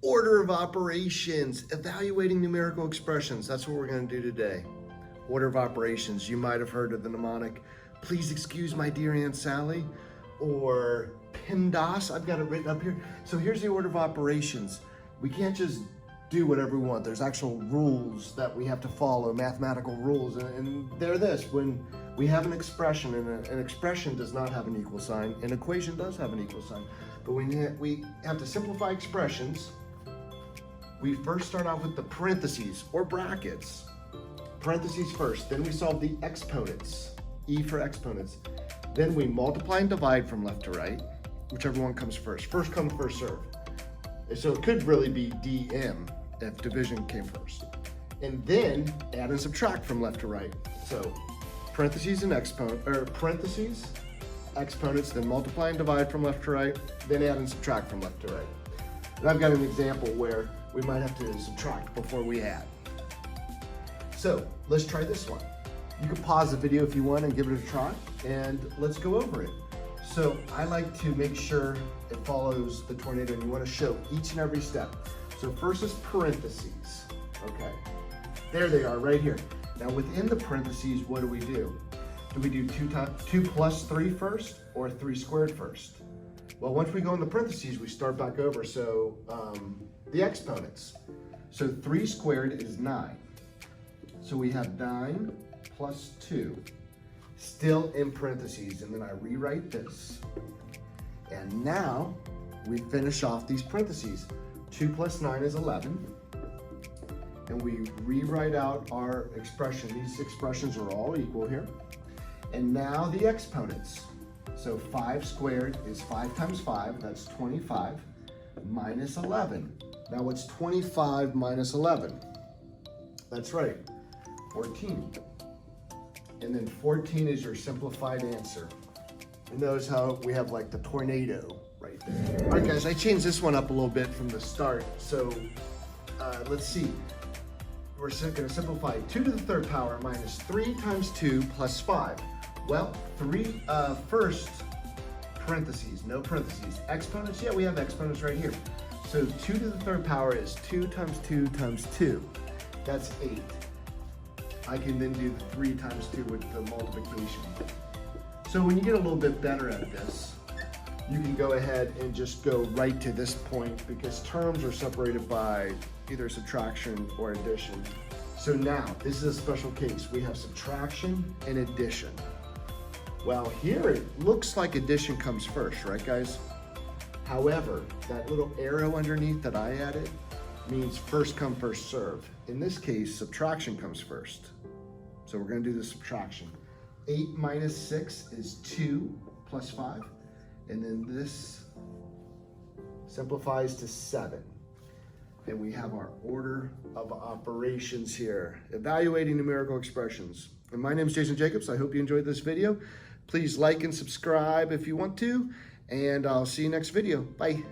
Order of operations, evaluating numerical expressions. That's what we're going to do today. Order of operations. You might have heard of the mnemonic, please excuse my dear Aunt Sally, or PEMDAS. I've got it written up here. So here's the order of operations. We can't just do whatever we want. There's actual rules that we have to follow, mathematical rules, and they're this. When we have an expression, and an expression does not have an equal sign, an equation does have an equal sign, but when we have to simplify expressions, we first start off with the parentheses or brackets. Parentheses first, then we solve the exponents, E for exponents. Then we multiply and divide from left to right, whichever one comes first. First come, first serve. So it could really be DM if division came first. And then add and subtract from left to right. So parentheses and parentheses, exponents, then multiply and divide from left to right, then add and subtract from left to right. And I've got an example where we might have to subtract before we add. So let's try this one. You can pause the video if you want and give it a try, and let's go over it. So I like to make sure it follows the tornado, and you want to show each and every step. So first is parentheses, okay? There they are right here. Now within the parentheses, what do we do? Do we do 2 plus 3 first, or 3 squared first? Well, once we go in the parentheses, we start back over. So the exponents. So 3 squared is 9. So we have 9 plus 2, still in parentheses, and then I rewrite this. And now we finish off these parentheses. 2 plus 9 is 11. And we rewrite out our expression. These expressions are all equal here. And now the exponents. So 5 squared is 5 times 5, that's 25, minus 11. Now what's 25 minus 11? That's right, 14. And then 14 is your simplified answer. And notice how we have like the tornado right there. All right guys, I changed this one up a little bit from the start. So let's see. We're gonna simplify 2 to the third power minus 3 times 2 plus 5. Well, first parentheses, no parentheses. Exponents, yeah, we have exponents right here. So 2 to the third power is 2 times 2 times 2. That's 8. I can then do the 3 times 2 with the multiplication. So when you get a little bit better at this, you can go ahead and just go right to this point, because terms are separated by either subtraction or addition. So now, this is a special case. We have subtraction and addition. Well, here it looks like addition comes first, right guys? However, that little arrow underneath that I added means first come, first serve. In this case, subtraction comes first. So we're gonna do the subtraction. 8 minus 6 is 2 plus 5. And then this simplifies to 7. And we have our order of operations here, evaluating numerical expressions. And my name is Jason Jacobs. I hope you enjoyed this video. Please like and subscribe if you want to, and I'll see you next video. Bye.